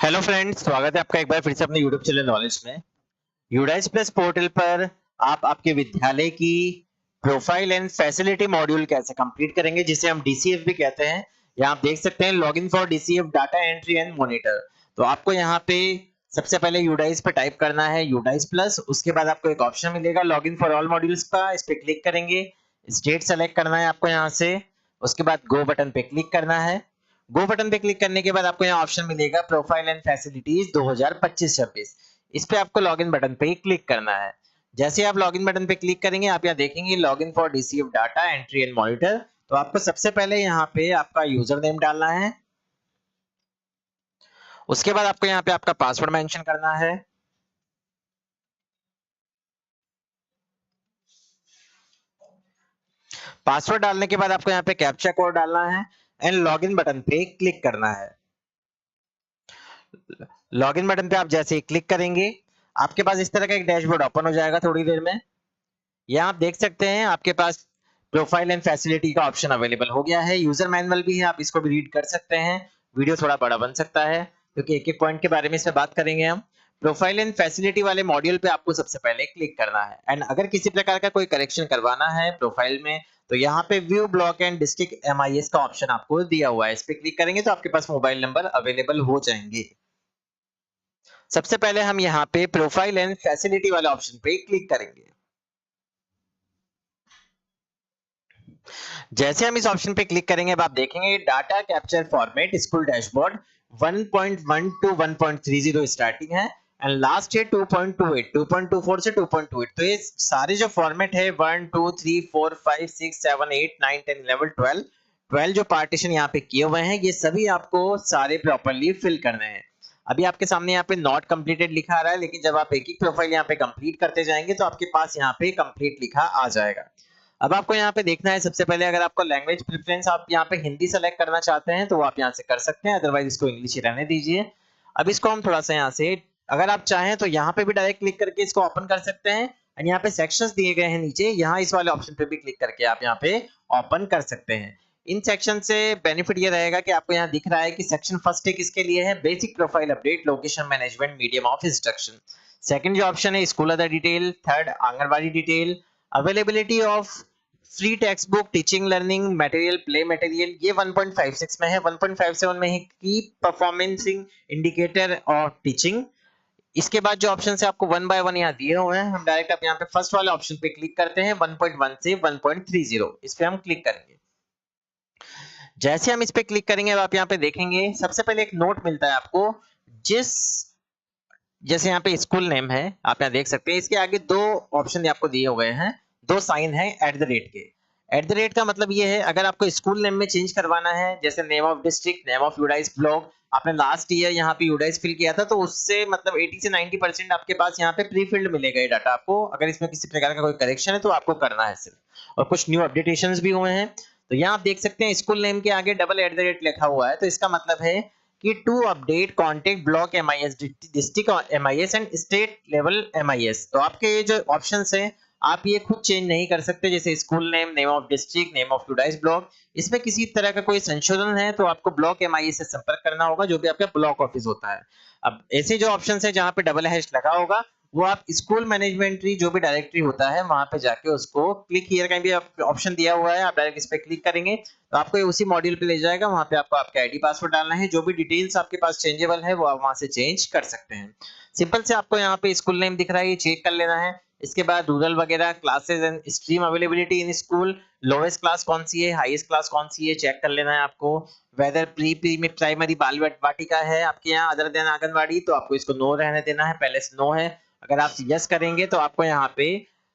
Hello friends, स्वागत है आपका एक बार फिर से अपने यूट्यूब चैनल नॉलेज में। यूडाइस प्लस पोर्टल पर आप आपके विद्यालय की प्रोफाइल एंड फैसिलिटी मॉड्यूल कैसे कंप्लीट करेंगे, जिसे हम डीसीएफ भी कहते हैं। यहाँ आप देख सकते हैं login for DCF data entry and monitor. तो आपको यहाँ पे सबसे पहले यूडाइस पे टाइप करना है यूडाइस प्लस। उसके बाद आपको एक ऑप्शन मिलेगा लॉगिन फॉर ऑल मॉड्यूल्स का, इस पे क्लिक करेंगे। स्टेट सेलेक्ट करना है आपको यहाँ से। उसके बाद गो बटन पे क्लिक करना है। गो बटन पे क्लिक करने के बाद आपको यहाँ ऑप्शन मिलेगा प्रोफाइल एंड फैसिलिटीज 2025-26। इस पे आपको लॉगिन बटन पे ही क्लिक करना है। जैसे आप लॉगिन बटन पे क्लिक करेंगे, आप यहाँ देखेंगे login for DCF data entry and monitor. तो आपको सबसे पहले यहाँ पे आपका यूजर नेम डालना है। उसके बाद आपको यहाँ पे आपका पासवर्ड मेंशन करना है। पासवर्ड डालने के बाद आपको यहाँ पे कैप्चा कोड डालना है एंड लॉगिन बटन पे क्लिक करना है। लॉगिन बटन पे आप जैसे ही क्लिक करेंगे, आपके पास इस तरह का एक डैशबोर्ड ओपन हो जाएगा थोड़ी देर में। यहाँ आप देख सकते हैं आपके पास प्रोफाइल एंड फैसिलिटी का ऑप्शन अवेलेबल हो गया है। यूजर मैनुअल भी है, आप इसको भी रीड कर सकते हैं। वीडियो थोड़ा बड़ा बन सकता है क्योंकि एक एक पॉइंट के बारे में इसमें बात करेंगे हम। प्रोफाइल एंड फैसिलिटी वाले मॉड्यूल पे आपको सबसे पहले क्लिक करना है एंड अगर किसी प्रकार का कोई करेक्शन करवाना है प्रोफाइल में, तो यहाँ पे view block and district MIS का ऑप्शन आपको दिया हुआ है। इस पे क्लिक करेंगे तो आपके पास मोबाइल नंबर अवेलेबल हो जाएंगे। सबसे पहले हम यहाँ पे प्रोफाइल एंड फैसिलिटी वाले ऑप्शन पे क्लिक करेंगे। जैसे हम इस ऑप्शन पे क्लिक करेंगे, अब आप देखेंगे data capture format school dashboard 1.1 to 1.30 starting है एंड लास्ट है 2.28, 2.24 से 2.28। तो ये सारे जो फॉर्मेट है 1 2 3 4 5 6 7 8 9 10 11 12 12 जो पार्टीशन यहाँ पे किए हुए हैं, ये सभी आपको सारे प्रॉपर्ली फिल करने हैं। अभी आपके सामने यहाँ पे नॉट कंप्लीटेड लिखा आ रहा है, लेकिन जब आप एक एक प्रोफाइल यहाँ पे कंप्लीट करते जाएंगे तो आपके पास यहाँ पे कंप्लीट लिखा आ जाएगा। अब आपको यहाँ पे देखना है सबसे पहले, अगर आपको लैंग्वेज प्रेफरेंस आप यहाँ पे हिंदी सेलेक्ट करना चाहते हैं तो वो आप यहाँ से कर सकते हैं, अदरवाइज इसको इंग्लिश ही रहने दीजिए। अब इसको हम थोड़ा सा यहाँ से, अगर आप चाहें तो यहाँ पे भी डायरेक्ट क्लिक करके इसको ओपन कर सकते हैं एंड यहाँ पे सेक्शंस दिए गए हैं नीचे, यहाँ इस वाले ऑप्शन पे भी क्लिक करके आप यहाँ पे ओपन कर सकते हैं। इन सेक्शन से बेनिफिट ये रहेगा कि आपको यहाँ दिख रहा है कि सेक्शन फर्स्ट है किसके लिए है, basic profile update, location management, medium of instruction. Second जो ऑप्शन है school other detail, third anganwadi detail, availability of free text book, teaching learning material, play material, ये 1.56 में है। 1.57 में है की परफॉर्मेंसिंग इंडिकेटर और टीचिंग। इसके बाद जो ऑप्शन है आपको वन बाय वन यहाँ दिए हुए हैं। हम डायरेक्ट आप यहाँ पे फर्स्ट वाले ऑप्शन पे क्लिक करते हैं 1.1 से 1.30, इस पे हम क्लिक करेंगे। जैसे हम इस पे क्लिक करेंगे, अब आप यहाँ पे देखेंगे सबसे पहले एक नोट मिलता है आपको, जिस जैसे यहाँ पे स्कूल नेम है, आप यहाँ देख सकते हैं इसके आगे दो ऑप्शन आपको दिए हुए हैं, दो साइन है एट द रेट के। एट द रेट का मतलब ये है, अगर आपको स्कूल नेम में चेंज करवाना है, जैसे name of district, name of UDISE block, आपने लास्ट ईयर यहाँ पे यूडाइस फिल किया था, तो उससे मतलब 80 से 90% आपके पास यहाँ पे प्री फिल्ड मिलेगा ये डाटा आपको। अगर इसमें किसी प्रकार का कोई करेक्शन है तो आपको करना है सिर्फ, और कुछ न्यू अपडेटेशंस भी हुए हैं। तो यहाँ आप देख सकते हैं स्कूल नेम के आगे डबल एट द रेट लिखा हुआ है, तो इसका मतलब है कि to update contact block MIS, district MIS and state level MIS. तो आपके ये जो ऑप्शंस हैं आप ये खुद चेंज नहीं कर सकते, जैसे school name, name of district, name of UDISE block, इसमें किसी तरह का कोई संशोधन है तो आपको ब्लॉक एमआईएस से संपर्क करना होगा, जो भी आपका ब्लॉक ऑफिस होता है। अब ऐसे जो ऑप्शन है जहाँ पे डबल हैश लगा होगा, वो आप स्कूल मैनेजमेंट्री जो भी डायरेक्टरी होता है वहां पे जाके उसको क्लिक हियर का भी ऑप्शन दिया हुआ है, आप डायरेक्ट इस पे क्लिक करेंगे तो आपको ये उसी मॉड्यूल पे ले जाएगा। वहां पे आपको आपका आईडी पासवर्ड डालना है, जो भी डिटेल्स आपके पास चेंजेबल है वो आप वहां से चेंज कर सकते हैं। सिंपल से आपको यहाँ पे स्कूल नेम दिख रहा है, ये चेक कर लेना है। इसके बाद रूरल वगैरह, classes and stream availability in school, lowest class कौन सी है, हाईएस्ट क्लास कौन सी है, चेक कर लेना है आपको। वेदर प्री प्री में प्राइमरी बाल वाटिका है आपके यहाँ अदर देन आंगनबाड़ी, तो आपको इसको नो रहने देना है, पहले से नो है। अगर आप यस करेंगे तो आपको यहाँ पे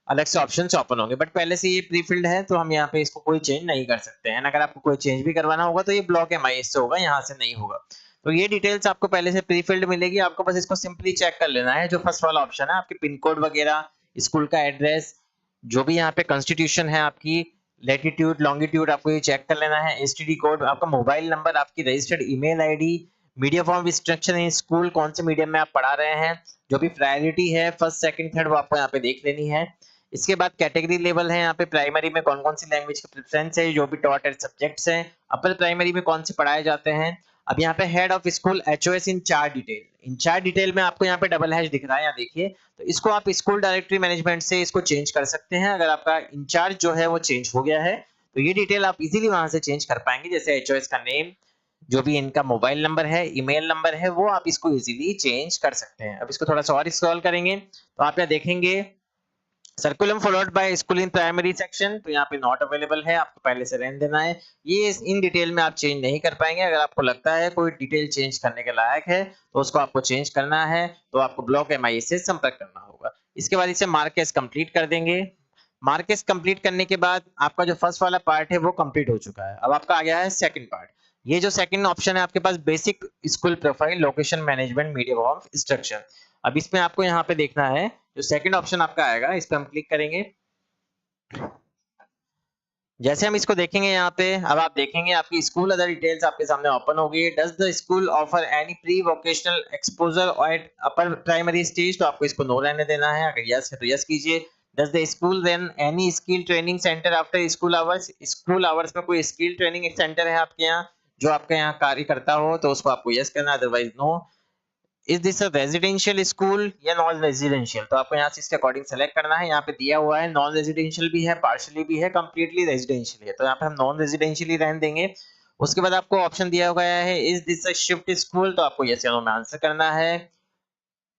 अलग से ऑप्शन ओपन होंगे, बट पहले से ये प्री फिल्ड है तो हम यहाँ पे इसको कोई चेंज नहीं कर सकते हैं। अगर आपको कोई चेंज भी करवाना होगा तो ये ब्लॉक एमआईएस से होगा, यहाँ से नहीं होगा। तो ये डिटेल्स आपको पहले से प्री फिल्ड मिलेगी, आपको बस इसको सिंपली चेक कर लेना है। जो फर्स्ट वाला ऑप्शन है आपके पिन कोड वगैरह, स्कूल का एड्रेस, जो भी यहाँ पे कॉन्स्टिट्यूशन है आपकी, लेटीट्यूड लॉन्गिट्यूड, आपको ये चेक कर लेना है। एसटीडी कोड, आपका मोबाइल नंबर, आपकी registered email ID, medium of instruction in school, कौन से मीडियम में आप पढ़ा रहे हैं, जो भी प्रायोरिटी है फर्स्ट सेकंड थर्ड वो आपको यहाँ पे देख लेनी है। इसके बाद कैटेगरी लेवल है, यहाँ पे प्राइमरी में कौन कौन सी लैंग्वेज का प्रेफरेंस है, जो भी टॉट एंड सब्जेक्ट्स हैं, अपर प्राइमरी में कौन से पढ़ाए जाते हैं, अब यहाँ पे हेड ऑफ स्कूल HOS इन चार डिटेल में आपको यहाँ पे डबल हैश दिख रहा है, यहाँ देखिए। तो इसको आप स्कूल डायरेक्टरी मैनेजमेंट से इसको चेंज कर सकते हैं। अगर आपका इंचार्ज जो है वो चेंज हो गया है तो ये डिटेल आप इजीली वहां से चेंज कर पाएंगे, जैसे HOS का नेम, जो भी इनका मोबाइल नंबर है, ईमेल नंबर है, वो आप इसको इजीली चेंज कर सकते हैं। अब इसको थोड़ा सा और स्क्रॉल करेंगे तो आप यहाँ देखेंगे curriculum followed by school in primary section, तो यहाँ पे नॉट अवेलेबल है, आपको पहले से रहने देना है। ये इन डिटेल में आप चेंज नहीं कर पाएंगे। अगर आपको लगता है कोई डिटेल चेंज करने के लायक है तो उसको आपको चेंज करना है, तो आपको ब्लॉक MIS से संपर्क करना होगा। इसके बाद इसे मार्केस कंप्लीट कर देंगे। मार्केस कंप्लीट करने के बाद आपका जो फर्स्ट वाला पार्ट है वो कंप्लीट हो चुका है। अब आपका आ गया है सेकंड पार्ट। ये जो सेकंड ऑप्शन है आपके पास, basic school profile location management medium of instruction. अब इसमें आपको यहाँ पे देखना है जो सेकंड ऑप्शन आपका आएगा, इस पे हम क्लिक करेंगे। जैसे हम इसको देखेंगे यहाँ पे, अब आप देखेंगे आपकी स्कूल अदर डिटेल्स आपके सामने ओपन हो गई। Does the school offer any pre vocational exposure at upper primary stage, तो आपको इसको नो रहने देना है। अगर यस है तो यस कीजिए। Does the school run any skill training centre after school hours, school hours में कोई स्किल ट्रेनिंग सेंटर है आपके यहाँ जो आपके यहाँ कार्य करता हो, तो उसको आपको यस करना है, otherwise no. Is this a residential school या नॉन रेजिडेंशियल, तो आपको यहाँ से इसके अकॉर्डिंग सेलेक्ट करना है। यहाँ पे दिया हुआ है नॉन रेजिडेंशियल भी है, पार्शियली भी है, कंप्लीटली रेजिडेंशियल है, तो यहाँ पे हम नॉन रेजिडेंशियल ही रहने देंगे। उसके बाद आपको ऑप्शन दिया गया है is this a shift school, तो आपको यस या नो में आंसर करना है।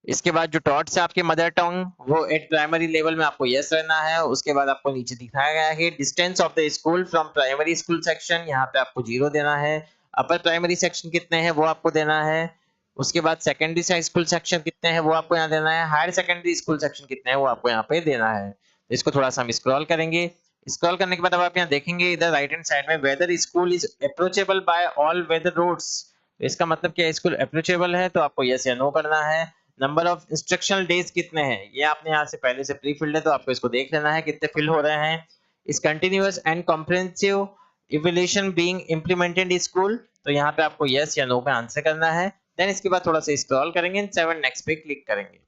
इसके बाद जो टॉट्स है आपके मदर टंग वो एट प्राइमरी लेवल में आपको यस रहना है। उसके बाद आपको नीचे दिखाया गया है distance of the school from primary school section, यहाँ पे आपको 0 देना है। अपर प्राइमरी सेक्शन कितने हैं वो आपको देना है। उसके बाद सेकेंडरी स्कूल सेक्शन कितने हैं वो आपको यहाँ देना है। हायर सेकेंडरी स्कूल सेक्शन कितने हैं वो आपको यहाँ पे देना है। तो इसको थोड़ा सा हम स्क्रॉल करेंगे। स्क्रॉल करने के बाद अब आप यहाँ देखेंगे इधर राइट हैंड साइड में whether school is approachable by all weather roads, इसका मतलब क्या स्कूल अप्रोचेबल है, तो आपको यस या नो करना है। नंबर ऑफ इंस्ट्रक्शनल डेज कितने हैं ये आपने यहाँ से पहले से प्री फिल्ड है, तो आपको इसको देख लेना है कितने फिल हो रहे हैं। इस continuous and comprehensive evaluation being implemented in school, तो यहाँ पे आपको यस या नो पे आंसर करना है। देन इसके बाद थोड़ा सा स्क्रॉल करेंगे, 7 नेक्स्ट पे क्लिक करेंगे।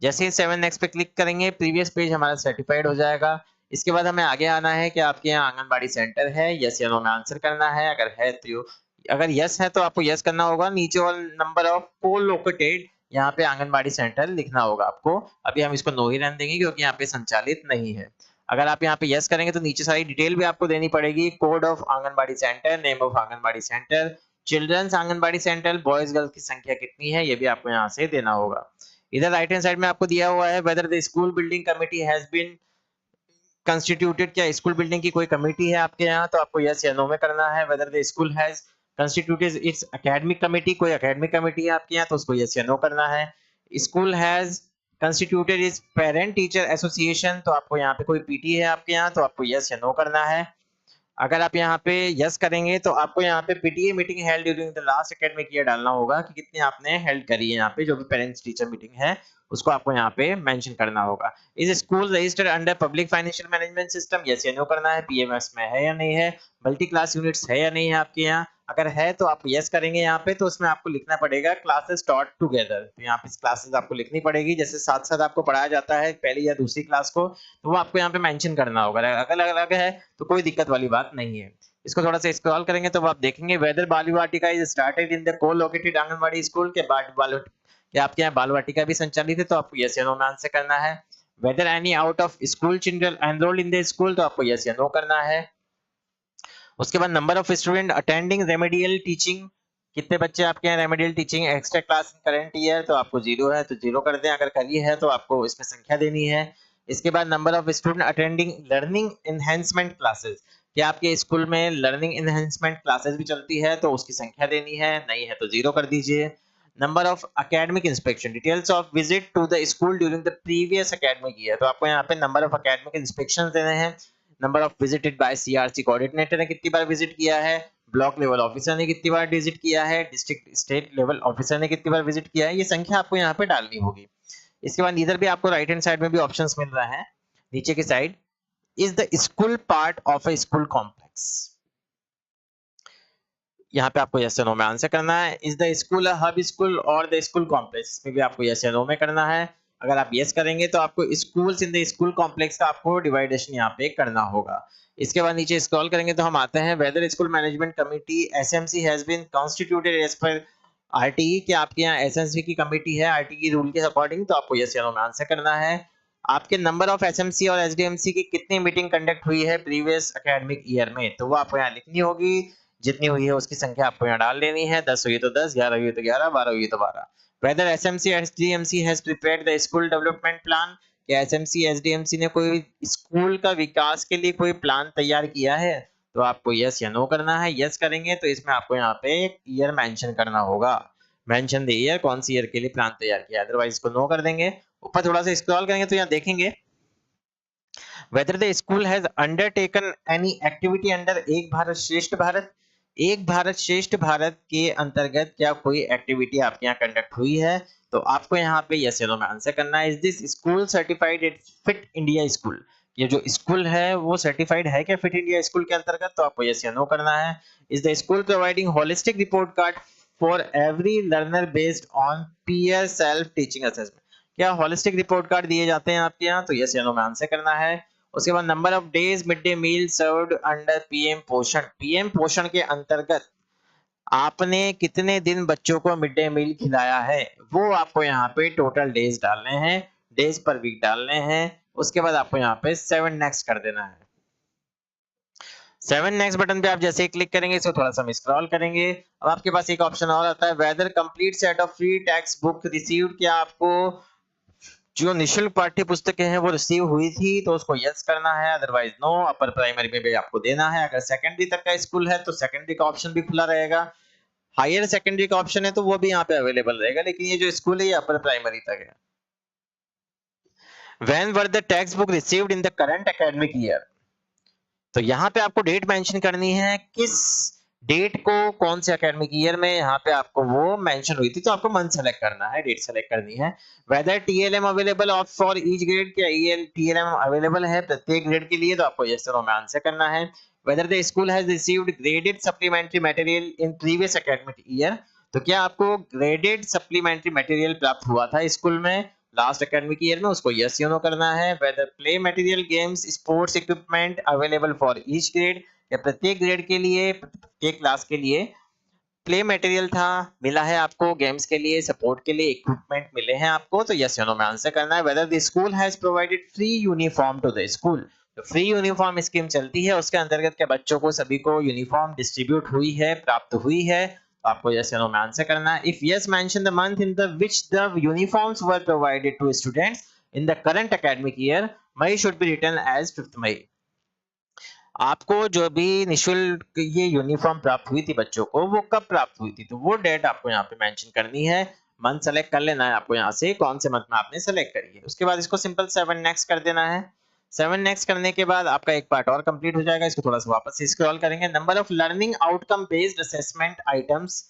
जैसे ही 7 नेक्स्ट पे क्लिक करेंगे प्रीवियस पेज हमारा सर्टिफाइड हो जाएगा। इसके बाद हमें आगे आना है कि आपके यहाँ आंगनबाड़ी सेंटर है, यस या नो में आंसर करना है। अगर है तो अगर यस है तो आपको यस करना होगा, नीचे वाला नंबर ऑफ को लोकेटेड यहाँ पे आंगनबाड़ी सेंटर लिखना होगा आपको। अभी हम इसको नो ही रहने देंगे क्योंकि यहाँ पे संचालित नहीं है। अगर आप यहाँ पे यस करेंगे तो नीचे सारी डिटेल भी आपको देनी पड़ेगी, code of anganwadi centre, name of anganwadi centre, children's anganwadi centre, boys girls की संख्या कितनी है ये भी आपको यहाँ से देना होगा। इधर राइट हैंड साइड में आपको दिया हुआ है whether the school building committee has been constituted, क्या स्कूल बिल्डिंग की कोई कमेटी है आपके यहाँ, तो आपको यस या नो में करना है। Whether the school has constituted it's academic committee, कोई एकेडमिक कमेटी है आपके यहाँ तो उसको यस या नो करना है। School has constituted it's parent teacher association, तो आपको यहाँ पे कोई पीटी है आपके यहाँ तो आपको यस या नो करना है। अगर आप यहाँ पे यस करेंगे तो आपको यहाँ पे PTA meeting held during the last academic year डालना होगा कि कितनी आपने हेल्ड करी है। यहाँ पे जो भी पेरेंट्स टीचर मीटिंग है उसको आपको यहाँ पे मेंशन करना होगा। Is school registered under public financial management system, yes या नो करना है। पीएमएस में है या नहीं है, मल्टी क्लास यूनिट्स है या नहीं है आपके यहाँ। अगर है तो आप यस करेंगे यहाँ पे, तो उसमें आपको लिखना पड़ेगा क्लासेस टॉट टुगेदर, तो यहाँ पे क्लासेस आपको लिखनी पड़ेगी जैसे साथ साथ आपको पढ़ाया जाता है पहली या दूसरी क्लास को, तो वो आपको यहाँ पे मेंशन करना होगा। अगर अलग अलग है तो कोई दिक्कत वाली बात नहीं है। इसको थोड़ा सा स्क्रॉल करेंगे तो आप देखेंगे वेदर बाल वाटिका इज स्टार्टेड इन द को लोकेटेड आंगनबाड़ी स्कूल के बाद क्या आपके यहाँ बाल वाटिका भी संचालित है, तो आपको यस या नो में आंसर करना है। Whether any out of school children enrolled in the school, तो आपको यस या नो करना है। उसके बाद number of student attending remedial teaching, कितने बच्चे आपके यहाँ remedial teaching extra class in current year, तो आपको 0 है तो 0 कर दें, अगर करी है तो आपको इसमें संख्या देनी है। इसके बाद number of student attending learning enhancement classes, क्या आपके स्कूल में लर्निंग एनहेंसमेंट क्लासेस भी चलती है तो उसकी संख्या देनी है, नहीं है तो 0 कर दीजिए। Number of academic inspection details of visit to the school during the previous academic year, तो आपको यहाँ पे नंबर ऑफ एकेडमिक इंस्पेक्शन देने हैं। Number of visited by CRC coordinator ने कितनी बार विजिट किया है, ब्लॉक लेवल ऑफिसर ने कितनी बार विजिट किया है, डिस्ट्रिक्ट स्टेट लेवल ऑफिसर ने कितनी बार विजिट किया है, ये संख्या आपको यहाँ पे डालनी होगी। इसके बाद इधर भी आपको राइट हैंड साइड में भी ऑप्शंस मिल रहा है नीचे की side, is the school part of a school complex, यहाँ पे आपको यस या नो में आंसर करना है। Is the school a hub school और द स्कूल कॉम्प्लेक्स, इसमें भी आपको यस या नो में करना है। अगर आप यस करेंगे तो आपको schools in the school complex का आपको डिवाइडेशन यहाँ पे करना होगा। इसके बाद नीचे स्क्रॉल करेंगे तो हम आते हैं whether school management committee SMC has been constituted as per RTE, कि आपके यहाँ एसएमसी की कमेटी है आरटीई रूल के अकॉर्डिंग, तो आपको यस या नो में आंसर करना है। आपके नंबर ऑफ एसएमसी और एसडीएमसी की कितनी मीटिंग कंडक्ट हुई है प्रीवियस एकेडमिक ईयर में, तो वो आपको यहाँ लिखनी होगी। जितनी हुई है उसकी संख्या आपको यहाँ डाल देनी है। 10 हुई तो 10, 11 हुई तो 11, 12 हुई तो 12। Whether SMC SDMC has prepared the school development plan, कि एसएमसी एसडीएमसी ने कोई स्कूल का विकास के लिए कोई प्लान तैयार किया है, तो आपको यस या नो करना है। यस करेंगे तो इसमें आपको यहाँ पे एक ईयर मेंशन करना होगा, मेंशन द ईयर, कौन सी ईयर के लिए प्लान तैयार किया, अदरवाइज इसको नो कर देंगे। ऊपर थोड़ा सा स्क्रॉल करेंगे तो यहाँ देखेंगे whether the school has undertaken any activity under एक भारत श्रेष्ठ भारत, एक भारत श्रेष्ठ भारत के अंतर्गत क्या कोई एक्टिविटी आपके यहाँ कंडक्ट हुई है, तो आपको यहाँ पे यस या नो में आंसर करना है। Is this school certified at fit India school, ये जो स्कूल है वो सर्टिफाइड है क्या फिट इंडिया स्कूल के अंतर्गत, तो आपको यस या नो करना है। Is the school providing holistic report card for every learner based on peer self teaching assessment, क्या होलिस्टिक रिपोर्ट कार्ड दिए जाते हैं आपके यहाँ, तो यस या नो में आंसर करना है। उसके बाद number of days mid day meal served under PM Poshan, PM Poshan के अंतर्गत आपने कितने दिन बच्चों को मिड डे मील खिलाया है, वो आपको यहाँ पे टोटल डेज डालने हैं, डेज पर वीक डालने हैं। उसके बाद आपको यहाँ पे 7 नेक्स्ट कर देना है। 7 नेक्स्ट बटन पे आप जैसे ही क्लिक करेंगे इसको थोड़ा सा हम स्क्रॉल करेंगे, अब आपके पास एक ऑप्शन और आता है whether complete set of free text book received, क्या आपको जो निशुल्क पाठ्य पुस्तकें हैं वो रिसीव हुई थी, तो उसको यस करना है, अदरवाइज नो। अपर प्राइमरी में भी आपको देना है। अगर सेकेंडरी तक का स्कूल है तो सेकेंडरी का ऑप्शन भी खुला रहेगा, हायर सेकेंडरी का ऑप्शन है तो वो भी यहाँ पे अवेलेबल रहेगा, लेकिन ये जो स्कूल है ये अपर प्राइमरी तक है। When were the textbook received in the current academic year, तो यहाँ पे आपको डेट मेंशन करनी है, किस डेट को कौन से एकेडमिक ईयर में यहाँ पे आपको वो मेंशन हुई थी, तो आपको मंथ सेलेक्ट करना है, डेट सेलेक्ट करनी है। Whether TLM available of for each grade, क्या टीएलएम अवेलेबल है प्रत्येक ग्रेड के लिए, तो आपको यस और नो में आंसर करना है। Whether the school has received graded supplementary material in previous academic year, तो क्या आपको ग्रेडेड सप्लीमेंट्री मटेरियल प्राप्त हुआ था स्कूल में लास्ट एकेडमिक ईयर में, उसको यस या नो करना है। Whether play material games sports equipment available for each grade, या प्रत्येक ग्रेड के लिए प्रत्येक क्लास के लिए प्ले मटेरियल था मिला है आपको, गेम्स के लिए सपोर्ट के लिए इक्विपमेंट मिले हैं आपको, तो यस या नो में आंसर करना है। Whether the school has provided free uniform to the school, तो फ्री यूनिफॉर्म स्कीम चलती है उसके अंतर्गत क्या बच्चों को सभी को यूनिफॉर्म डिस्ट्रीब्यूट हुई है, प्राप्त हुई है, आपको यस या नो में आंसर करना है। If yes mention the month in the which the uniforms were provided to students in the current academic year, May should be written as 5th May, आपको जो भी निशुल्क ये यूनिफॉर्म प्राप्त हुई थी बच्चों को वो कब प्राप्त हुई थी, तो वो डेट आपको यहाँ पे मेंशन करनी है। मंथ सेलेक्ट कर लेना है आपको यहाँ से कौन से मंथ में आपने सेलेक्ट करी है। उसके बाद इसको सिंपल 7 नेक्स्ट कर देना है। 7 नेक्स्ट करने के बाद आपका एक पार्ट और कंप्लीट हो जाएगा, इसको थोड़ा सा वापस से स्क्रॉल करेंगे। Number of learning outcome based assessment items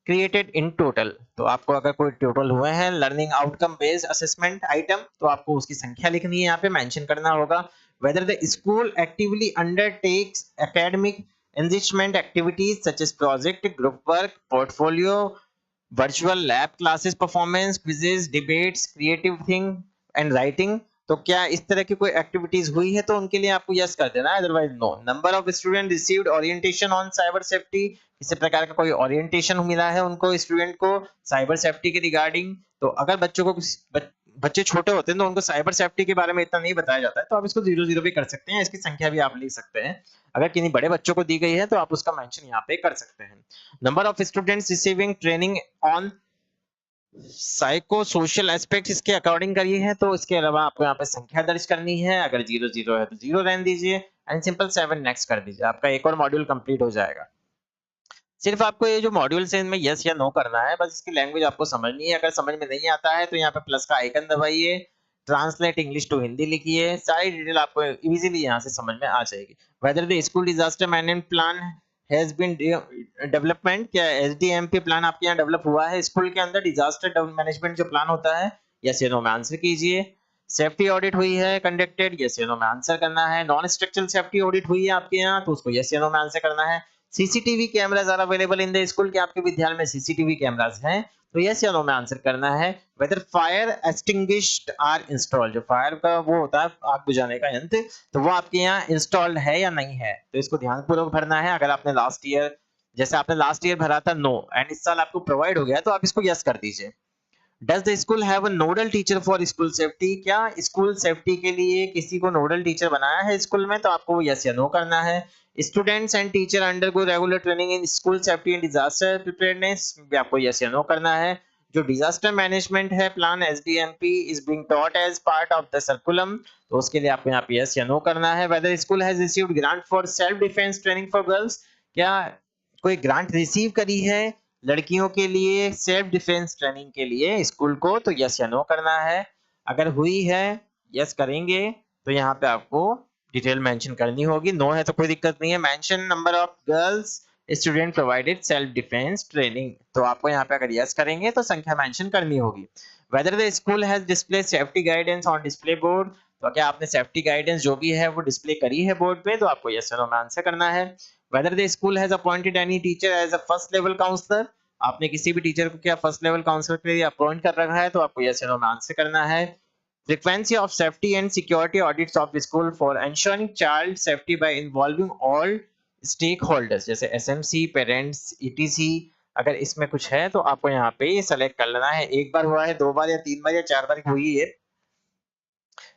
created in total, तो आपको अगर कोई टोटल हुए हैं learning outcome based assessment item तो आपको उसकी संख्या लिखनी है, यहाँ पे मेंशन करना होगा। whether the school actively undertakes academic enrichment activities such as project, group work, portfolio, virtual lab classes, performance, quizzes, debates, creative thing and writing, तो क्या इस तरह की कोई एक्टिविटीज हुई है तो उनके लिए आपको यस कर देना है, otherwise no. Number of student received orientation on cyber safety, किसी प्रकार का कोई ओरिएंटेशन मिला है उनको स्टूडेंट को साइबर सेफ्टी के रिगार्डिंग, तो अगर बच्चों को बच्चे छोटे होते हैं तो उनको साइबर सेफ्टी के बारे में इतना नहीं बताया जाता है, तो आप इसको 0 भी कर सकते हैं, इसकी संख्या भी आप लिख सकते हैं। अगर किन्हीं बड़े बच्चों को दी गई है तो आप उसका मेंशन यहाँ पे कर सकते हैं। Number of students receiving training on psycho social aspect इसके अकॉर्डिंग करिए है, तो इसके अलावा आपको यहाँ पे संख्या दर्ज करनी है, अगर 0 है तो 0 रहने दीजिए एंड सिंपल 7 नेक्स्ट कर दीजिए, आपका एक और मॉड्यूल कंप्लीट हो जाएगा। सिर्फ आपको ये जो मॉड्यूल्स है इनमें यस या नो करना है, बस इसकी लैंग्वेज आपको समझनी है। अगर समझ में नहीं आता है तो यहाँ पे प्लस का आइकन दबाइए, ट्रांसलेट इंग्लिश टू हिंदी लिखिए, सारी डिटेल आपको इजीली यहाँ से समझ में आ जाएगी। Whether the school disaster management plan has been development, क्या एसडीएमपी प्लान आपके यहाँ डेवलप हुआ है स्कूल के अंदर, डिजास्टर मैनेजमेंट जो प्लान होता है, यस या नो में आंसर कीजिए। सेफ्टी ऑडिट हुई है कंडक्टेड, यस या नो में आंसर करना है। नॉन स्ट्रक्चरल सेफ्टी ऑडिट हुई है आपके यहाँ तो उसको यस या नो में आंसर करना है। CCTV cameras are available in the school, के आपके विद्यालय में सीसीटीवी कैमरास हैं, तो यस या नो में आंसर करना है। Whether fire extinguished are installed, जो फायर का वो होता है आग बुझाने का यंत्र, तो वो आपके यहाँ इंस्टॉल्ड है या नहीं है, तो इसको ध्यानपूर्वक भरना है। अगर आपने लास्ट ईयर, जैसे आपने लास्ट ईयर भरा था नो एंड इस साल आपको प्रोवाइड हो गया तो आप इसको यस कर दीजिए। Does the school have a nodal teacher for school safety, क्या स्कूल सेफ्टी के लिए किसी को नोडल टीचर बनाया है स्कूल में, तो आपको यस या नो करना है। Students and teacher undergo regular training in school safety and disaster preparedness, भी आपको यस या नो करना है। जो डिजास्टर मैनेजमेंट है plan SDMP is being taught as part of the curriculum, तो उसके लिए आपको यहाँ पे यस या नो करना है। Whether school has received grant for self defence training for girls, क्या कोई ग्रांट रिसीव करी है लड़कियों के लिए सेल्फ डिफेंस ट्रेनिंग के लिए स्कूल को, तो यस या नो करना है। अगर हुई है यस करेंगे तो यहाँ पे आपको डिटेल मेंशन करनी होगी, नो है तो कोई दिक्कत नहीं है। Mention number of girls student provided self defence training, तो आपको यहाँ पे अगर यस करेंगे तो संख्या मेंशन करनी होगी। Weather the school has display safety guidance on display board, तो क्या आपने सेफ्टी गाइडेंस जो भी है वो डिस्प्ले करी है बोर्ड पे, तो आपको यस या नो में आंसर करना है। Whether the school has appointed any teacher as a first level counsellor, आपने किसी भी टीचर को क्या फर्स्ट लेवल काउंसलर के लिए अपॉइंट कर रखा है, तो आपको यस या नो में आंसर करना है। Frequency of safety and security audits of the school for ensuring child safety by involving all stakeholders, जैसे SMC, पेरेंट्स, ETC, अगर इसमें कुछ है तो आपको यहाँ पे सेलेक्ट कर लेना है। एक बार हुआ है, दो बार या तीन बार या चार बार हुई है।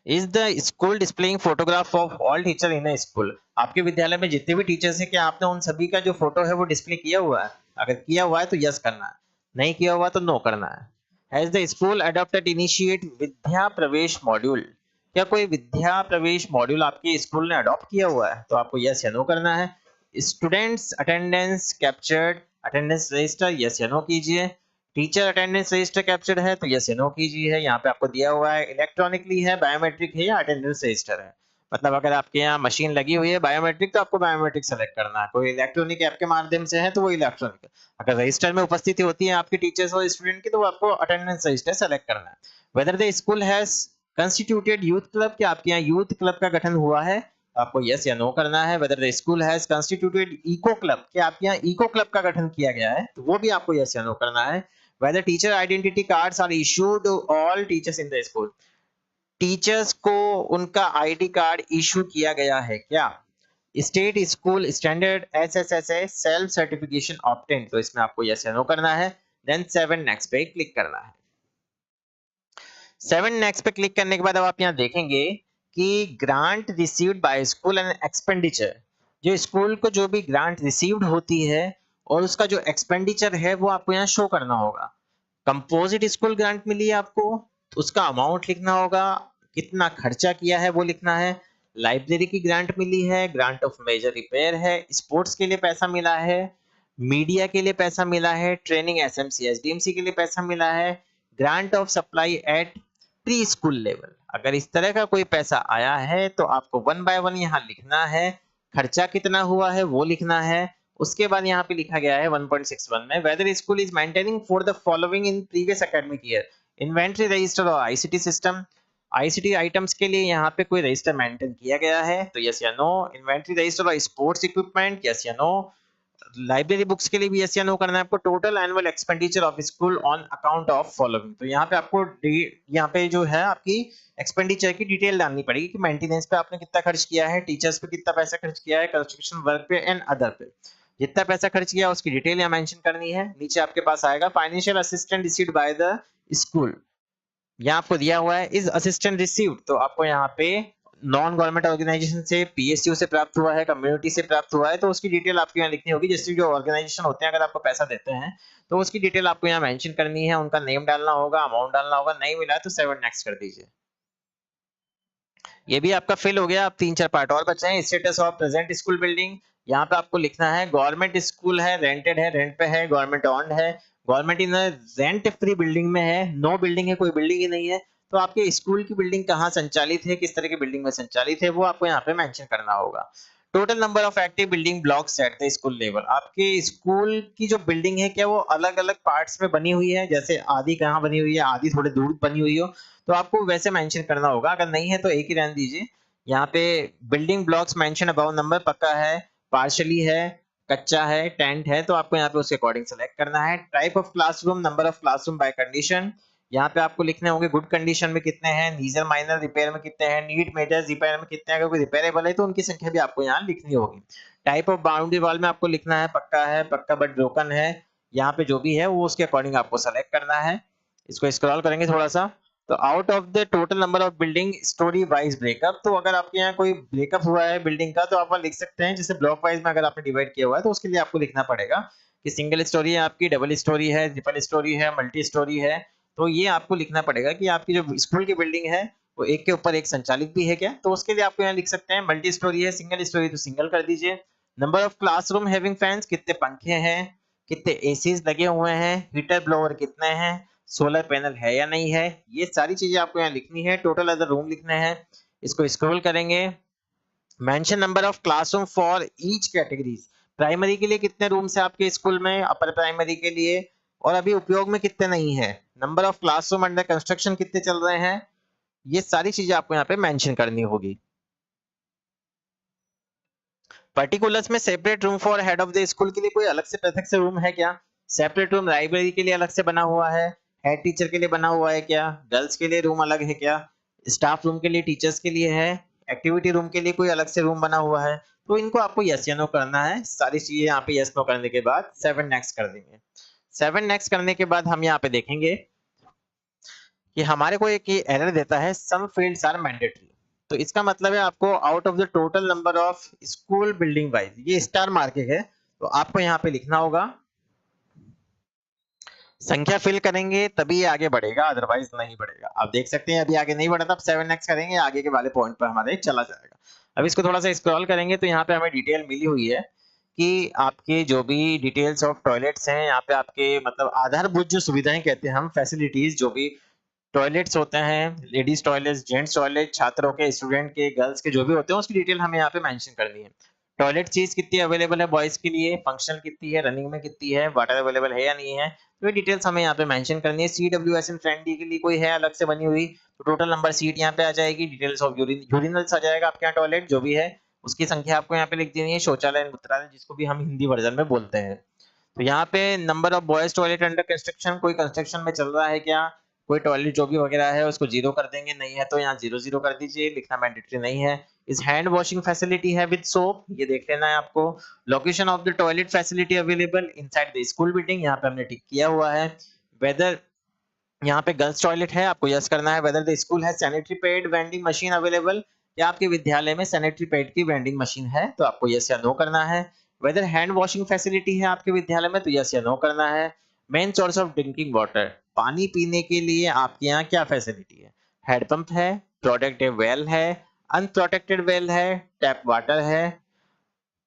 Is the school displaying photograph of all teacher in a school, आपके विद्यालय में जितने भी टीचर्स हैं क्या आपने उन सभी का जो फोटो है वो डिस्प्ले किया हुआ है, अगर किया हुआ है तो यस करना है, नहीं किया हुआ तो नो करना है। Has the school adopted initiate Vidya Pravesh module, क्या कोई विद्या प्रवेश मॉड्यूल आपके स्कूल ने अडॉप्ट किया हुआ है, तो आपको यस या नो करना है। Students attendance captured, attendance register yes या नो कीजिए। टीचर अटेंडेंस रजिस्टर कैप्चर्ड है तो यस या नो कीजिए है। यहाँ पे आपको दिया हुआ है इलेक्ट्रॉनिकली है, बायोमेट्रिक है या अटेंडेंस रजिस्टर है, मतलब अगर आपके यहाँ मशीन लगी हुई है बायोमेट्रिक तो आपको बायोमेट्रिक सेलेक्ट करना है, कोई इलेक्ट्रॉनिक ऐप के माध्यम से है तो वो इलेक्ट्रॉनिक, अगर रजिस्टर में उपस्थिति होती है आपके टीचर्स और स्टूडेंट की तो आपको अटेंडेंस रजिस्टर सेलेक्ट करना है। Whether the school has constituted youth club, क्या आपके यहाँ यूथ क्लब का गठन हुआ है, आपको यस या नो करना है। Whether the school has constituted eco club, क्या आपके यहाँ इको क्लब का गठन किया गया है, तो वो भी आपको यस या नो करना है। Whether teacher identity cards are issued to all teachers in the school, teachers को उनका आईडी कार्ड इशू किया गया है क्या। State school standard SSSA self certification obtain, तो इसमें आपको यस या नो करना है। देन 7 नेक्स्ट पे क्लिक करना है। 7 नेक्स्ट पे क्लिक करने के बाद अब आप यहाँ देखेंगे कि grant received by school and expenditure, जो स्कूल को जो भी ग्रांट रिसीव्ड होती है और उसका जो एक्सपेंडिचर है वो आपको यहाँ शो करना होगा। कंपोजिट स्कूल ग्रांट मिली है आपको, तो उसका अमाउंट लिखना होगा, कितना खर्चा किया है वो लिखना है। लाइब्रेरी की ग्रांट मिली है, ग्रांट ऑफ मेजर रिपेयर है, स्पोर्ट्स के लिए पैसा मिला है, मीडिया के लिए पैसा मिला है, ट्रेनिंग SMC SDMC के लिए पैसा मिला है, grant of supply at pre school level, अगर इस तरह का कोई पैसा आया है तो आपको 1 बाय 1 यहाँ लिखना है, खर्चा कितना हुआ है वो लिखना है। उसके बाद यहाँ पे लिखा गया है 1.61 में, whether school is maintaining for the following in previous academic year, inventory register और ICT सिस्टम, ICT आइटम्स के लिए यहाँ पे कोई रजिस्टर मेंटेन किया गया है तो यस या नो। इन्वेंट्री रजिस्टर और स्पोर्ट्स इक्विपमेंट यस या नो। लाइब्रेरी बुक्स के लिए भी यस या नो करना है आपको। Total annual expenditure of school on account of following, तो यहाँ पे आपको यहाँ पे जो है आपकी एक्सपेंडिचर की डिटेल डालनी पड़ेगी कि मेंटेनेंस पे आपने कितना खर्च किया है, टीचर्स पे कितना पैसा खर्च किया है, कंस्ट्रक्शन वर्क पे एंड अदर पे जितना पैसा खर्च किया उसकी डिटेल यहाँ मेंशन करनी है। नीचे आपके पास आएगा financial assistant received by the school, यहाँ आपको दिया हुआ है इज असिस्टेंट रिसीव्ड, तो आपको यहाँ पे नॉन गवर्नमेंट ऑर्गेनाइजेशन से, PSU से प्राप्त हुआ है, कम्युनिटी से प्राप्त हुआ है, तो उसकी डिटेल आपको यहाँ लिखनी होगी। जैसे जो ऑर्गेनाइजेशन होते हैं अगर आपको पैसा देते हैं तो उसकी डिटेल आपको यहाँ मेंशन करनी है, उनका नेम डालना होगा, अमाउंट डालना होगा, नहीं मिला तो 7 नेक्स्ट कर दीजिए। ये भी आपका फिल हो गया। अब 3-4 पार्ट और बचे हैं। Status of present school building, यहाँ पे आपको लिखना है गवर्नमेंट स्कूल है, रेंटेड है, रेंट पे है, गवर्नमेंट ऑन्ड है, government in rent free building में है, नो बिल्डिंग है, कोई बिल्डिंग ही नहीं है, तो आपके स्कूल की बिल्डिंग कहाँ संचालित है, किस तरह की बिल्डिंग में संचालित है वो आपको यहाँ पे मेंशन करना होगा। Total number of active building blocks at the school level, आपके स्कूल की जो बिल्डिंग है क्या वो अलग अलग पार्ट्स में बनी हुई है, जैसे आधी कहाँ बनी हुई है, आधी थोड़े दूर बनी हुई हो, तो आपको वैसे मेंशन करना होगा। अगर नहीं है तो एक ही रहने दीजिए। यहाँ पे building blocks mention about number पक्का है, पार्शियली है, कच्चा है, टेंट है, तो आपको यहाँ पे उसके अकॉर्डिंग सेलेक्ट करना है। Type of classroom, number of classroom by condition, यहाँ पे आपको लिखने होंगे गुड कंडीशन में कितने हैं, नीजर माइनर रिपेयर में कितने हैं, नीड मेजर रिपेयर में कितने हैं, अगर कोई रिपेयरेबल है तो उनकी संख्या भी आपको यहाँ लिखनी होगी। टाइप ऑफ बाउंड्री वॉल में आपको लिखना है, पक्का बट ब्रोकन है, यहाँ पे जो भी है वो उसके अकॉर्डिंग आपको सेलेक्ट करना है। इसको स्क्रॉल करेंगे थोड़ा सा, तो out of the total number of building story wise breakup, तो अगर आपके यहाँ कोई ब्रेकअप हुआ है बिल्डिंग का तो आप वहाँ लिख सकते हैं, जैसे ब्लॉक वाइज में अगर आपने डिवाइड किया हुआ है तो उसके लिए आपको लिखना पड़ेगा कि सिंगल स्टोरी है आपकी, डबल स्टोरी है, ट्रिपल स्टोरी है, मल्टी स्टोरी है। तो ये आपको लिखना पड़ेगा कि आपकी जो स्कूल की बिल्डिंग है वो एक के ऊपर एक संचालित भी है क्या, तो उसके लिए आपको यहाँ लिख सकते हैं मल्टी स्टोरी है, सिंगल स्टोरी तो सिंगल कर दीजिए। Number of classroom having fans, कितने पंखे हैं, कितने एसीज लगे हुए हैं, हीटर ब्लोअर कितने हैं, सोलर पैनल है या नहीं है, ये सारी चीजें आपको यहाँ लिखनी है। टोटल अदर रूम लिखने हैं, इसको स्क्रॉल करेंगे। Mention number of classroom for each categories, primary के लिए कितने रूम्स है आपके स्कूल में, अपर प्राइमरी के लिए, और अभी उपयोग में कितने नहीं है, number of classroom under construction कितने चल रहे हैं, ये सारी चीजें आपको यहाँ पे मेंशन करनी होगी। पर्टिकुलर्स में separate room for head of the school के लिए कोई अलग से पृथक से रूम है क्या, सेपरेट रूम लाइब्रेरी के लिए अलग से बना हुआ है, हेड टीचर के लिए बना हुआ है क्या, गर्ल्स के लिए रूम अलग है क्या, स्टाफ रूम के लिए, टीचर्स के लिए है, एक्टिविटी रूम के लिए कोई अलग से रूम बना हुआ है, तो इनको आपको यस या नो करना है। सारी चीजें यहाँ पे यस नो करने के बाद 7 नेक्स्ट कर देंगे। 7 नेक्स्ट करने के बाद हम यहाँ पे देखेंगे कि हमारे को एक एरर देता है सम फील्ड्स आर मैंडेटरी, तो इसका मतलब है आपको out of the total number of school building wise, ये स्टार मार्किंग है, तो आपको यहाँ पे लिखना होगा संख्या फिल करेंगे तभी ये आगे बढ़ेगा, अदरवाइज नहीं बढ़ेगा। आप देख सकते हैं अभी आगे नहीं बढ़ा था, अब 7x करेंगे आगे के वाले पॉइंट पर हमारे चला जाएगा। अब इसको थोड़ा सा स्क्रॉल करेंगे तो यहाँ पे हमें डिटेल मिली हुई है कि आपके जो भी डिटेल्स ऑफ टॉयलेट्स हैं, यहाँ पे आपके मतलब आधारभूत जो सुविधाएं कहते हैं हम, फैसिलिटीज, जो भी टॉयलेट्स होते हैं, लेडीज टॉयलेट्स, जेंट्स टॉयलेट, छात्रों के, स्टूडेंट के, गर्ल्स के जो भी होते हैं उसकी डिटेल हमें यहाँ पे मेंशन करनी है। टॉयलेट चीज कितनी अवेलेबल है बॉयज के लिए, फंक्शनल कितनी है, रनिंग में कितनी है, वाटर अवेलेबल है या नहीं है, तो ये डिटेल्स हमें यहाँ पे मेंशन करनी है। CWS एंड फ्रेंडली के लिए कोई है अलग से बनी हुई, तो टोटल नंबर सीट यहाँ पे आ जाएगी, डिटेल्स ऑफ यूरिनल्स आ जाएगा आपके यहाँ, टॉयलेट जो भी है उसकी संख्या आपको यहाँ पे लिख देनी है, शौचालय मूत्रालय जिसको भी हम हिंदी वर्जन में बोलते हैं। तो यहाँ पे number of boys toilet under construction, कोई कंस्ट्रक्शन में चल रहा है क्या, कोई टॉयलेट जो भी वगैरह है उसको 0 कर देंगे, नहीं है तो यहाँ 0 कर दीजिए, लिखना मैंडेटरी नहीं है। इस हैंड वॉशिंग फैसिलिटी है विद सोप, ये देख लेना है आपको। Location of the toilet facility available inside the school building, यहाँ पे हमने टिक किया हुआ है। वेदर यहाँ पे गर्ल्स टॉयलेट है, आपको यस करना है। वेदर द स्कूल है sanitary pad vending machine available, क्या आपके विद्यालय में सैनिटरी पैड की वेंडिंग मशीन है, तो आपको यस या नो करना है। वेदर हैंड वॉशिंग फैसिलिटी है आपके विद्यालय में, तो यस या नो करना है। Main source of drinking water, पानी पीने के लिए आपके यहाँ क्या फैसिलिटी है, हैंडपंप है, प्रोटेक्टेड वेल है, अनप्रोटेक्टेड वेल है, टैप वाटर है,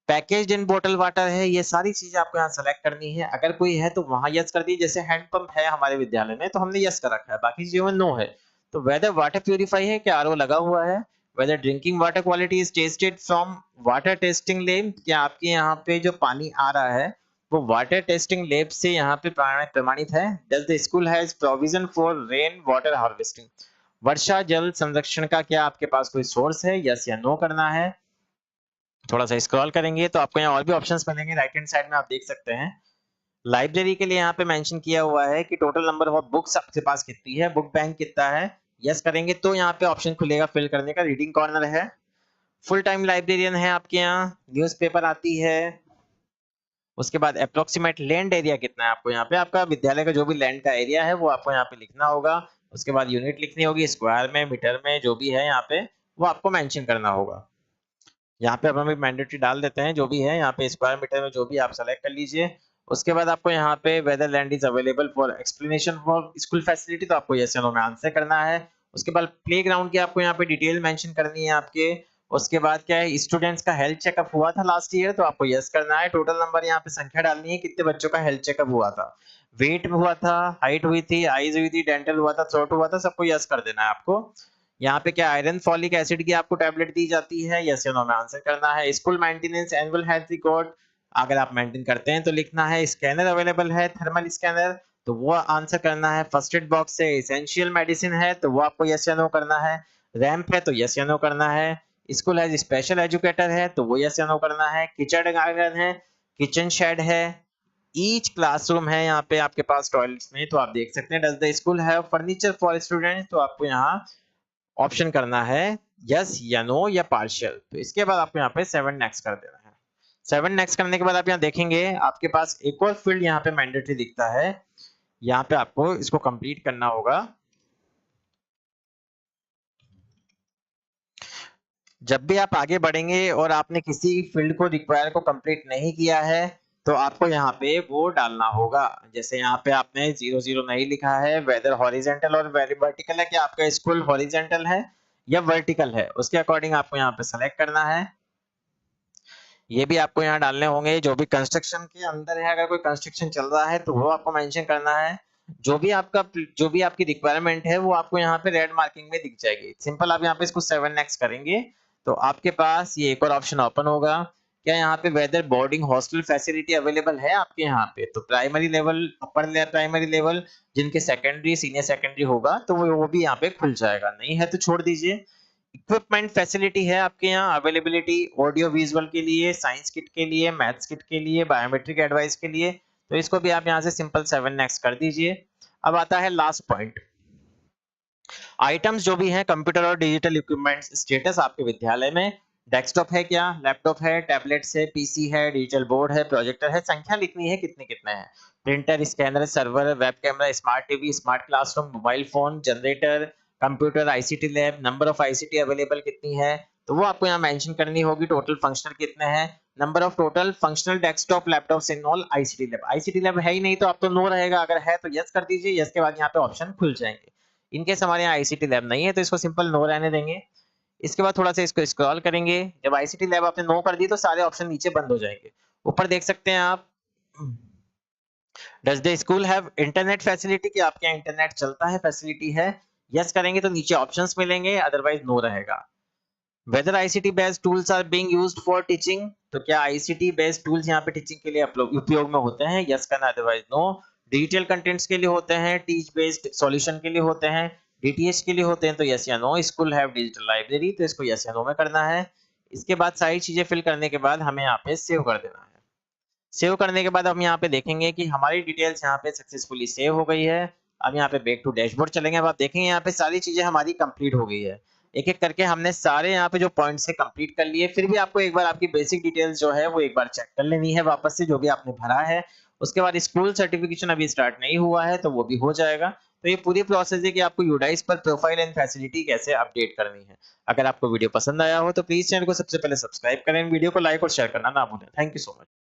पैकेज्ड इन बोतल वाटर है, ये सारी चीजें आपको यहाँ सेलेक्ट करनी है। अगर कोई है तो वहां यस कर दीजिए, जैसे हैंडपंप है हमारे विद्यालय में तो हमने यस कर रखा है, बाकी चीजों में नो है। तो वेदर वाटर प्यूरिफाई है, क्या आरओ लगा हुआ है, whether drinking water quality is tested from water testing lab, क्या आपके यहाँ पे जो पानी आ रहा है वो वाटर टेस्टिंग लैब से यहाँ पे प्रमाणित है। Does the school has provision for rain water harvesting, वर्षा जल संरक्षण का क्या आपके पास कोई सोर्स है, यस या नो करना है। थोड़ा सा स्क्रॉल करेंगे तो आपको यहाँ और भी ऑप्शंस मिलेंगे, राइट हैंड साइड में आप देख सकते हैं। लाइब्रेरी के लिए यहाँ पे मेंशन किया हुआ है कि टोटल नंबर ऑफ बुक्स आपके पास कितनी है, बुक बैंक कितना है, यस करेंगे तो यहाँ पे ऑप्शन खुलेगा फिल करने का, रीडिंग कॉर्नर है। फुल टाइम लाइब्रेरियन है आपके यहाँ, न्यूज़पेपर आती है। उसके बाद अप्रोक्सीमेट लैंड एरिया कितना है आपको यहाँ पे, आपका विद्यालय का जो भी लैंड का एरिया है वो आपको यहाँ पे लिखना होगा। उसके बाद यूनिट लिखनी होगी, स्क्वायर में, मीटर में, जो भी है यहाँ पे वो आपको मेंशन करना होगा। यहाँ पे अब हम मैंडेटरी डाल देते हैं जो भी है, यहाँ पे स्क्वायर मीटर में जो भी आप सेलेक्ट कर लीजिए। उसके बाद आपको यहाँ पे whether land is available for explanation for school facility, तो आपको यस या नो में आंसर करना है। उसके बाद प्ले ग्राउंड की आपको यहाँ पे डिटेल मेंशन करनी है आपके। उसके बाद क्या है, स्टूडेंट्स का हेल्थ चेकअप हुआ था लास्ट ईयर, तो आपको यस करना है। टोटल नंबर यहाँ पे संख्या डालनी है, कितने बच्चों का हेल्थ चेकअप हुआ था, वेट हुआ था, हाइट हुई थी, आईज हुई थी, डेंटल हुआ था, थ्रोट हुआ था, सबको यस कर देना है आपको। यहाँ पे क्या आयरन फॉलिक एसिड की आपको टैबलेट दी जाती है, यस या नो में आंसर करना है। School maintenance annual health record अगर आप मेंटेन करते हैं तो लिखना है। स्कैनर अवेलेबल है, थर्मल स्कैनर, तो वो आंसर करना है। फर्स्ट एड बॉक्स से एसेंशियल मेडिसिन है तो वो आपको यस या नो करना है। रैंप है तो यस या नो करना है। स्कूल है स्पेशल एजुकेटर है तो वो यस या नो करना है। किचन गार्डन है, किचन शेड है, ईच क्लासरूम है, यहाँ पे आपके पास टॉयलेट्स में, तो आप देख सकते हैं does the school have furniture for students, तो आपको यहाँ ऑप्शन करना है यस या नो या पार्शियल। तो इसके बाद आपको यहाँ पे 7 नेक्स्ट कर देना है। 7 नेक्स्ट करने के बाद आप यहाँ देखेंगे आपके पास एक और फील्ड यहाँ पे मैंडेटरी दिखता है, यहाँ पे आपको इसको कंप्लीट करना होगा। जब भी आप आगे बढ़ेंगे और आपने किसी फील्ड को रिक्वायर को कंप्लीट नहीं किया है तो आपको यहाँ पे वो डालना होगा। जैसे यहाँ पे आपने 00 नहीं लिखा है, वेदर हॉरिजेंटल और वर्टिकल है, कि आपका स्कूल हॉरिजेंटल है या वर्टिकल है, उसके अकॉर्डिंग आपको यहाँ पे सेलेक्ट करना है। ये भी आपको यहाँ डालने होंगे, जो भी कंस्ट्रक्शन के अंदर है, अगर कोई कंस्ट्रक्शन चल रहा है तो वो आपको मेंशन करना है। जो भी आपकी रिक्वायरमेंट है वो आपको यहाँ पे रेड मार्किंग में दिख जाएगी। सिंपल आप यहाँ पे इसको 7 नेक्स्ट करेंगे तो आपके पास ये एक और ऑप्शन ओपन होगा। क्या यहाँ पे whether boarding hostel facility available है आपके यहाँ पे? तो primary level, upper primary level, जिनके सेकेंडरी सीनियर सेकेंडरी होगा तो वो भी यहाँ पे खुल जाएगा, नहीं है तो छोड़ दीजिए। इक्विपमेंट फैसिलिटी है आपके यहाँ अवेलेबिलिटी ऑडियो विजुअल के लिए, साइंस किट के लिए, मैथ्स किट के लिए, बायोमेट्रिक एडवाइस के लिए, तो इसको भी आप यहाँ से सिंपल 7 नेक्स्ट कर दीजिए। अब आता है लास्ट पॉइंट, आइटम्स जो भी हैं कंप्यूटर और डिजिटल इक्विपमेंट स्टेटस आपके विद्यालय में। डेस्कटॉप है क्या, लैपटॉप है, टैबलेट्स है, पीसी है, डिजिटल बोर्ड है, प्रोजेक्टर है, संख्या लिखनी है कितने कितने हैं, printer, scanner, server, web camera, smart TV, smart classroom, mobile phone, generator, computer, ICT lab, number of ICT available कितनी है, तो वो आपको यहाँ मेंशन करनी होगी। टोटल फंक्शनल कितने हैं, number of total functional desktop laptop in all ICT lab. ICT lab है ही नहीं तो आप तो नो रहेगा, अगर है तो यस कर दीजिए, यस के बाद यहाँ पे ऑप्शन खुल जाएंगे। इनकेस हमारे यहाँ आईसीटी लैब नहीं है तो इसको सिंपल नो रहने देंगे। इसके बाद थोड़ा सा इसको स्क्रॉल करेंगे, जब आईसीटी लैब आपने नो कर दी तो सारे ऑप्शन नीचे बंद हो जाएंगे। ऊपर देख सकते हैं आप, does the school have internet facility, कि आपके यहाँ इंटरनेट चलता है, फैसिलिटी है, यस करेंगे तो नीचे ऑप्शंस मिलेंगे, अदरवाइज नो रहेगा। Whether ICT based tools are being used for teaching, तो क्या आईसीटी बेस्ड टूल्स यहाँ पे टीचिंग के लिए उपयोग में होते हैं, यस करना, अदरवाइज नो। डिजिटल कंटेंट्स के लिए होते हैं, टीच बेस्ड सॉल्यूशन के लिए होते हैं, डीटीएच के लिए होते हैं, तो यस या no. School have digital library, तो इसको यस या नो में करना है। इसके बाद सारी चीजें फिल करने के बाद हमें यहाँ पे सेव कर देना है। सेव करने के बाद हम यहाँ पे देखेंगे कि हमारी डिटेल्स यहाँ पे सक्सेसफुली सेव हो गई है। अब यहाँ पे बैक टू डैशबोर्ड चलेंगे, अब आप देखेंगे यहाँ पे सारी चीजें हमारी कंप्लीट हो गई है। एक एक करके हमने सारे यहाँ पे जो पॉइंट्स है कंप्लीट कर लिए। फिर भी आपको एक बार आपकी बेसिक डिटेल्स जो है वो एक बार चेक कर लेनी है वापस से, जो भी आपने भरा है। उसके बाद स्कूल सर्टिफिकेशन अभी स्टार्ट नहीं हुआ है तो वो भी हो जाएगा। तो ये पूरी प्रोसेस है कि आपको यूडाइस पर प्रोफाइल एंड फैसिलिटी कैसे अपडेट करनी है। अगर आपको वीडियो पसंद आया हो तो प्लीज चैनल को सबसे पहले सब्सक्राइब करें, वीडियो को लाइक और शेयर करना ना भूलें। Thank you so much.